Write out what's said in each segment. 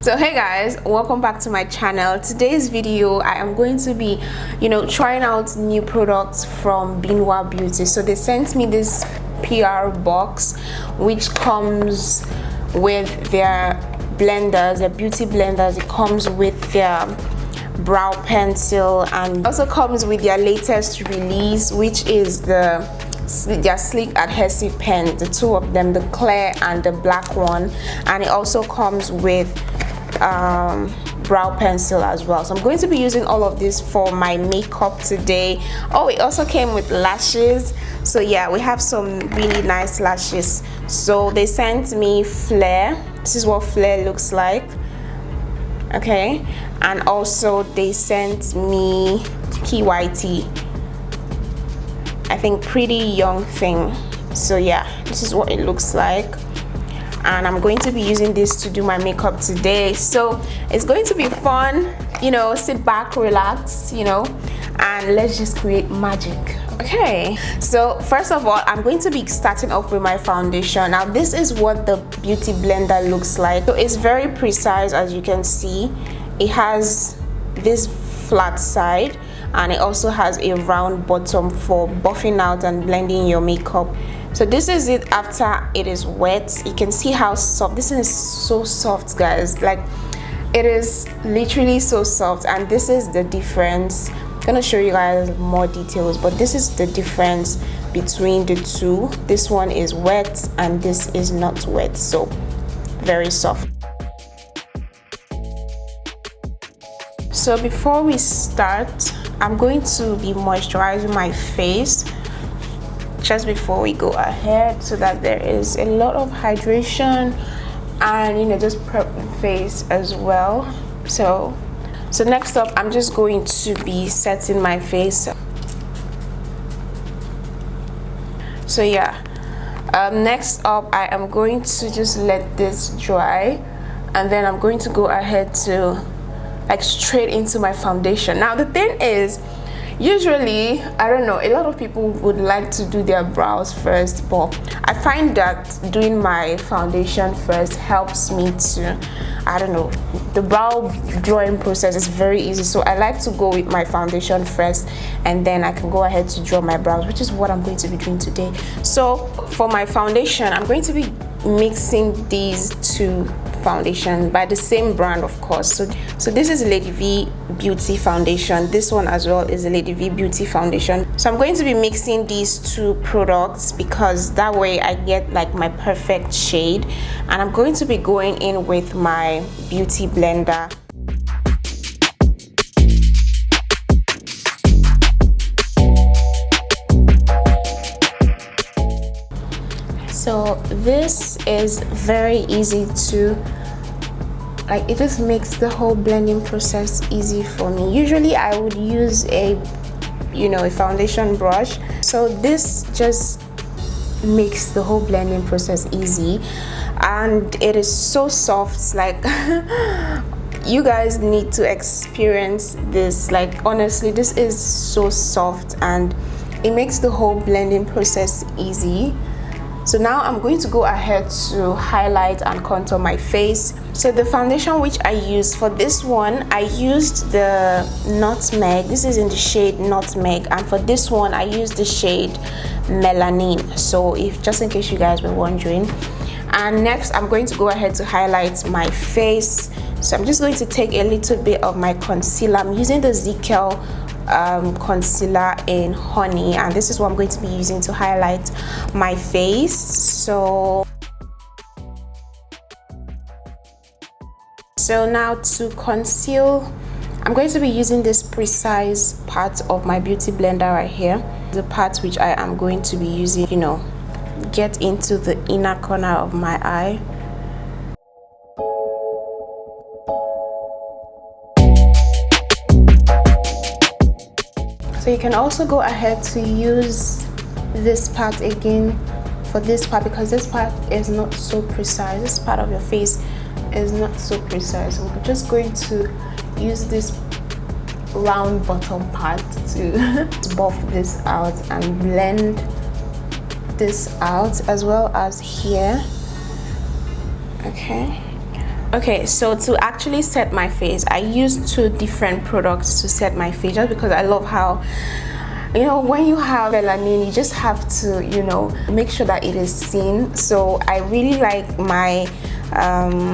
So hey guys, welcome back to my channel. Today's video I am going to be trying out new products from Binwa Beauty. So they sent me this PR box which comes with their blenders, their beauty blenders. It comes with their brow pencil and also comes with their latest release, which is their sleek adhesive pen, the two of them, the clear and the black one, and it also comes with brow pencil as well. So I'm going to be using all of this for my makeup today. Oh, it also came with lashes. So yeah, we have some really nice lashes. So they sent me flare. This is what flare looks like. Okay, and also they sent me PYT, I think pretty young thing. So yeah, this is what it looks like, and I'm going to be using this to do my makeup today. So it's going to be fun, sit back, relax, and let's just create magic. Okay, so first of all, I'm going to be starting off with my foundation. Now this is what the beauty blender looks like. So it's very precise, as you can see. It has this flat side and it also has a round bottom for buffing out and blending your makeup. So this is it after it is wet. You can see how soft this is. So soft, guys, like it is literally so soft. And this is the difference. I'm gonna show you guys more details, but this is the difference between the two. This one is wet and this is not wet, so very soft. So before we start, I'm going to be moisturizing my face just before we go ahead, so that there is a lot of hydration and just prep the face as well. So next up, I'm just going to be setting my face. So yeah, next up I am going to just let this dry, and then I'm going to go ahead to straight into my foundation. Now the thing is, usually, I don't know, a lot of people would like to do their brows first, but I find that doing my foundation first helps me to, I don't know, the brow drawing process is very easy. So I like to go with my foundation first, and then I can go ahead to draw my brows, which is what I'm going to be doing today. So for my foundation, I'm going to be mixing these two foundation by the same brand, of course. So this is Lady V Beauty foundation. This one as well is a Lady V Beauty foundation. So I'm going to be mixing these two products because that way I get like my perfect shade, and I'm going to be going in with my beauty blender. So this is very easy to, it just makes the whole blending process easy for me. Usually I would use a foundation brush. So this just makes the whole blending process easy, and it is so soft. Like you guys need to experience this. Like honestly, this is so soft and it makes the whole blending process easy. So now I'm going to go ahead to highlight and contour my face. So the foundation which I used for this one, I used the Nutmeg. This is in the shade Nutmeg, and for this one I used the shade Melanin. So just in case you guys were wondering. And next I'm going to go ahead to highlight my face. So I'm just going to take a little bit of my concealer. I'm using the ZKL concealer in Honey, and this is what I'm going to be using to highlight my face. So now to conceal, I'm going to be using this precise part of my beauty blender right here, the part which I am going to be using, get into the inner corner of my eye. So you can also go ahead to use this part again for this part, because this part is not so precise. This part of your face is not so precise. So I'm just going to use this round bottom part to buff this out and blend this out, as well as here. Okay, Okay, so to actually set my face, I use 2 different products to set my face, just because I love how, you know, when you have melanin, you just have to, you know, make sure that it is seen. So I really like my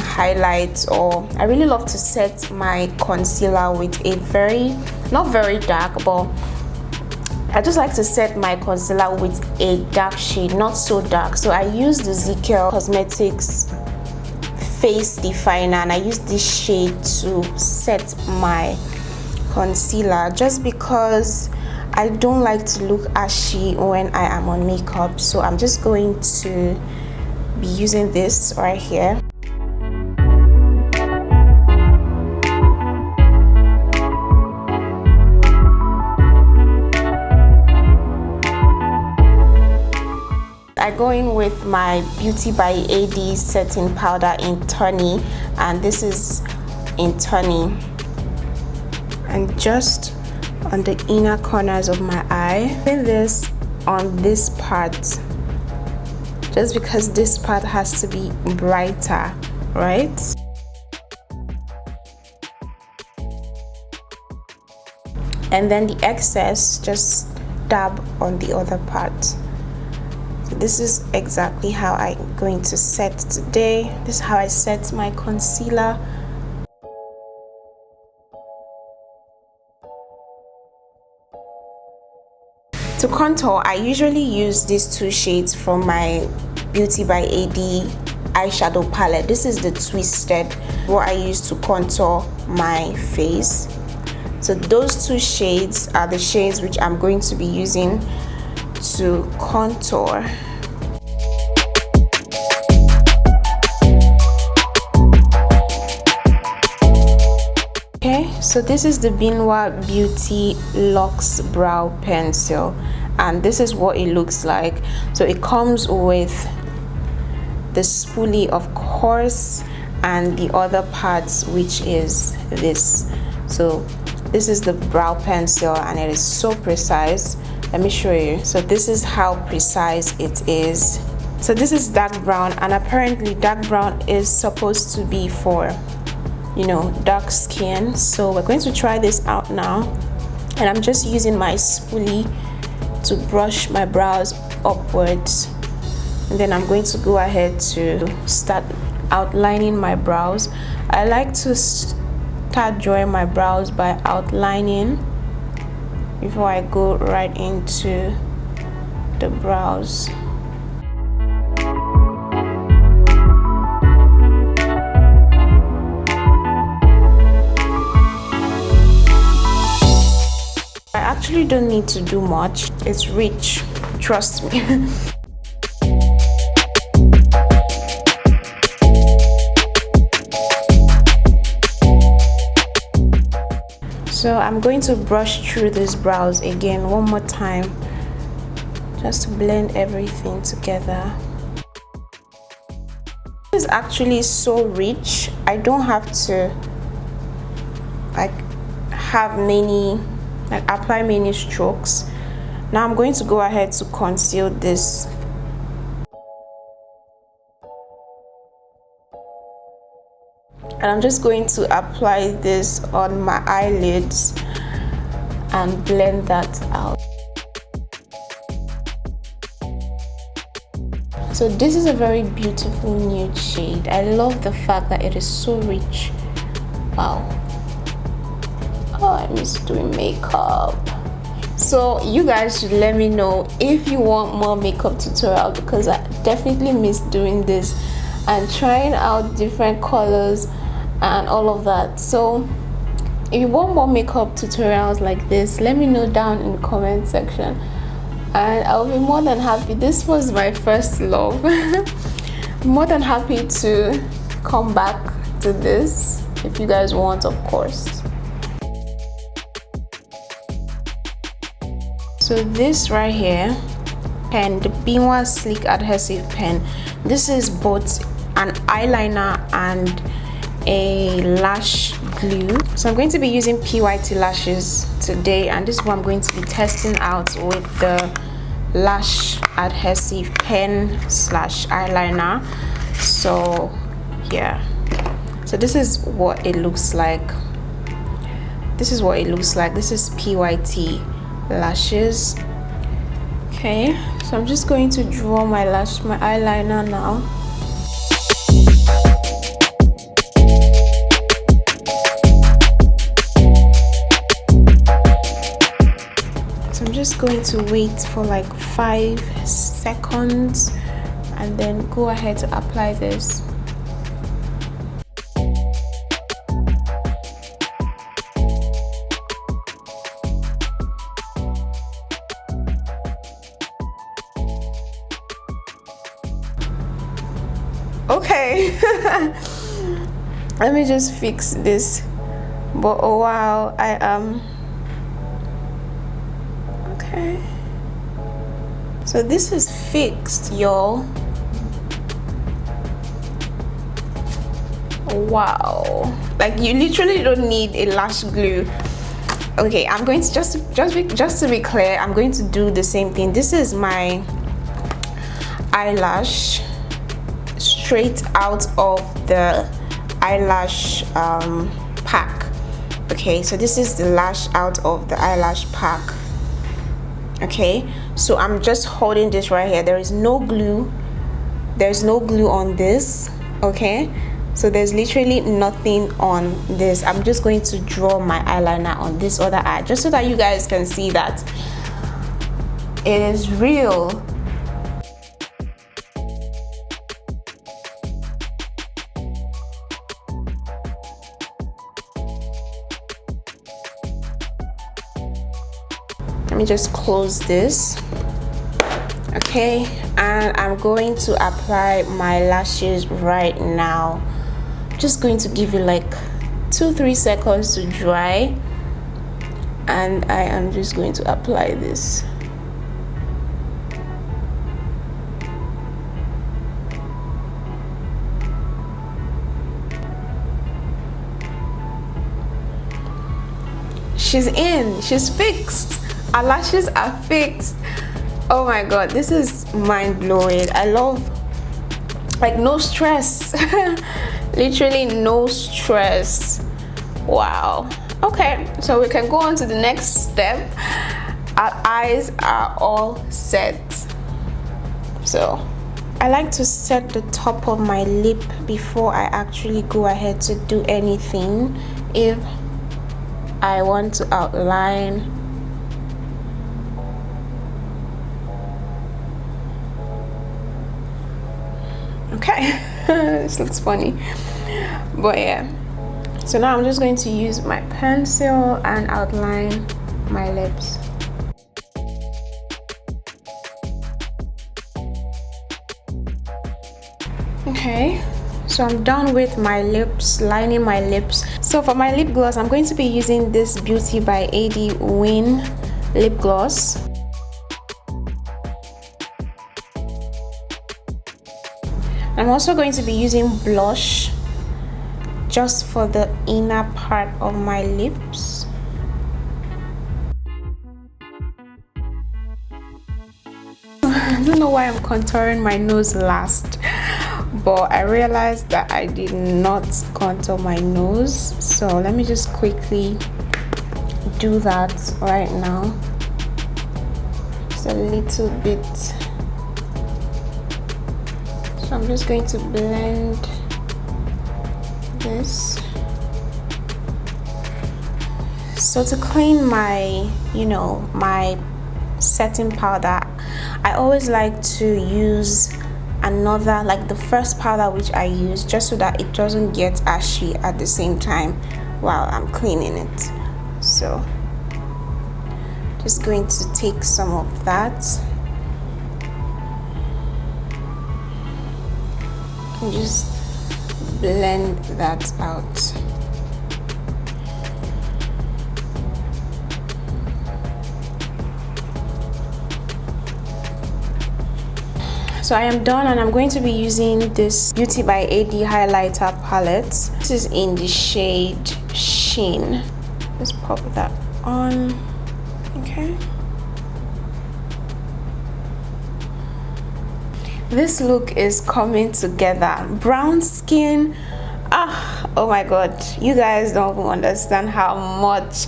highlights, or I really love to set my concealer with a very, not very dark, but I just like to set my concealer with a dark shade, not so dark. So I use the ZK Cosmetics face definer, and I use this shade to set my concealer, just because I don't like to look ashy when I am on makeup. So I'm just going to be using this right here. I go in with my Beauty by AD setting powder in Tawny, and this is in Tawny, and just on the inner corners of my eye. Put this on this part, just because this part has to be brighter, right? And then the excess, just dab on the other part. This is exactly how I'm going to set today. This is how I set my concealer. To contour, I usually use these 2 shades from my Beauty by AD eyeshadow palette. This is the Twisted, what I use to contour my face. So those 2 shades are the shades which I'm going to be using to contour. Okay, so this is the Binwa Beauty LUX brow pencil, and this is what it looks like. So it comes with the spoolie, of course, and the other parts, which is this. So this is the brow pencil, and it is so precise. Let me show you. So this is how precise it is. So this is dark brown, and apparently dark brown is supposed to be for, you know, dark skin. So we're going to try this out now, and I'm just using my spoolie to brush my brows upwards, and then I'm going to go ahead to start outlining my brows. I like to start drawing my brows by outlining before I go right into the brows. I actually don't need to do much. It's rich, trust me. So I'm going to brush through these brows again one more time, just to blend everything together. This is actually so rich. I don't have to apply many strokes. Now I'm going to go ahead to conceal this. And I'm just going to apply this on my eyelids and blend that out. So this is a very beautiful nude shade. I love the fact that it is so rich. Wow. Oh, I miss doing makeup. So you guys should let me know if you want more makeup tutorials, because I definitely miss doing this and trying out different colors and all of that. So if you want more makeup tutorials like this, let me know down in the comment section, and I'll be more than happy. This was my first love. More than happy to come back to this if you guys want, of course. So this right here, pen, the Binwa Sleek Adhesive Pen, this is both an eyeliner and a lash glue. So I'm going to be using PYT lashes today, and this is what I'm going to be testing out with the lash adhesive pen / eyeliner. So yeah, so So this is what it looks like. This is what it looks like. This is PYT lashes. Okay, so I'm just going to draw my eyeliner now. So I'm just going to wait for like 5 seconds and then go ahead to apply this. Okay. Let me just fix this. But oh wow, I am okay. So this is fixed, y'all. Wow, like you literally don't need a lash glue. Okay, I'm going to just to be clear, I'm going to do the same thing. This is my eyelash straight out of the eyelash pack. Okay, so this is the lash out of the eyelash pack. Okay, so I'm just holding this right here. There is no glue. There's no glue on this. Okay, so there's literally nothing on this. I'm just going to draw my eyeliner on this other eye just so that you guys can see that it is real. Let me just close this. Okay, and I'm going to apply my lashes right now. I'm just going to give it like 2-3 seconds to dry, and I am just going to apply this. She's in, she's fixed. Our lashes are fixed. Oh my god, this is mind-blowing. I love, like, no stress. Literally no stress. Wow. Okay, so we can go on to the next step. Our eyes are all set. So I like to set the top of my lip before I actually go ahead to do anything. If I want to outline, okay. This looks funny, but yeah. So now I'm just going to use my pencil and outline my lips. Okay, so I'm done with my lips, lining my lips. So for my lip gloss, I'm going to be using this Beauty by AD Win lip gloss. I'm also going to be using blush just for the inner part of my lips. I don't know why I'm contouring my nose last, but I realized that I did not contour my nose, so let me just quickly do that right now. Just a little bit. So I'm just going to blend this. So to clean my, my setting powder, I always like to use another, like the first powder which I use, just so that it doesn't get ashy at the same time while I'm cleaning it. So just going to take some of that and just blend that out. So I am done, and I'm going to be using this Beauty by AD highlighter palette. This is in the shade Sheen. Let's pop that on. Okay. This look is coming together. Brown skin, Oh my god, you guys don't even understand how much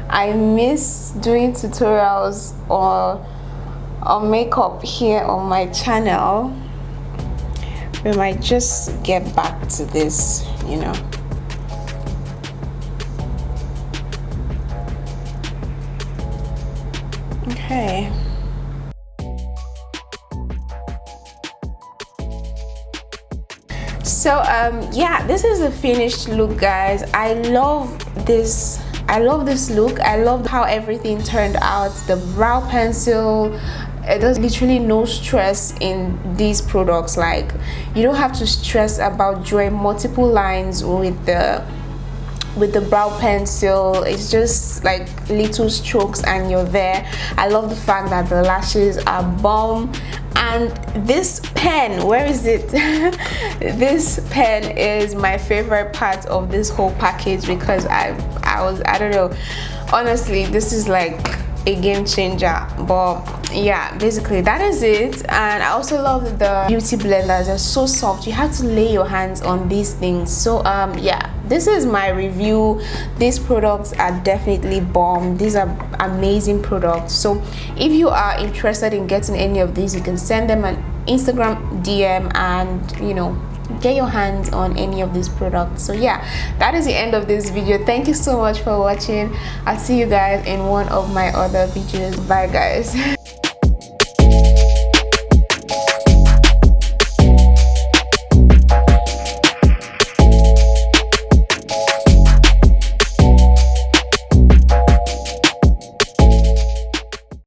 I miss doing tutorials or on makeup here on my channel. We might just get back to this, you know. Okay. So yeah, this is the finished look, guys. I love this look. I love how everything turned out. The brow pencil, there's literally no stress in these products. Like, you don't have to stress about drawing multiple lines with the brow pencil. It's just like little strokes and you're there. I love the fact that the lashes are bomb. And this pen, where is it? This pen is my favorite part of this whole package, because I don't know, honestly, this is like a game changer. But yeah, basically that is it. And I also love the beauty blenders. They're so soft. You have to lay your hands on these things. So yeah, this is my review. These products are definitely bomb. These are amazing products. So if you are interested in getting any of these, you can send them an Instagram DM and, you know, get your hands on any of these products. So yeah, that is the end of this video. Thank you so much for watching. I'll see you guys in one of my other videos. Bye guys.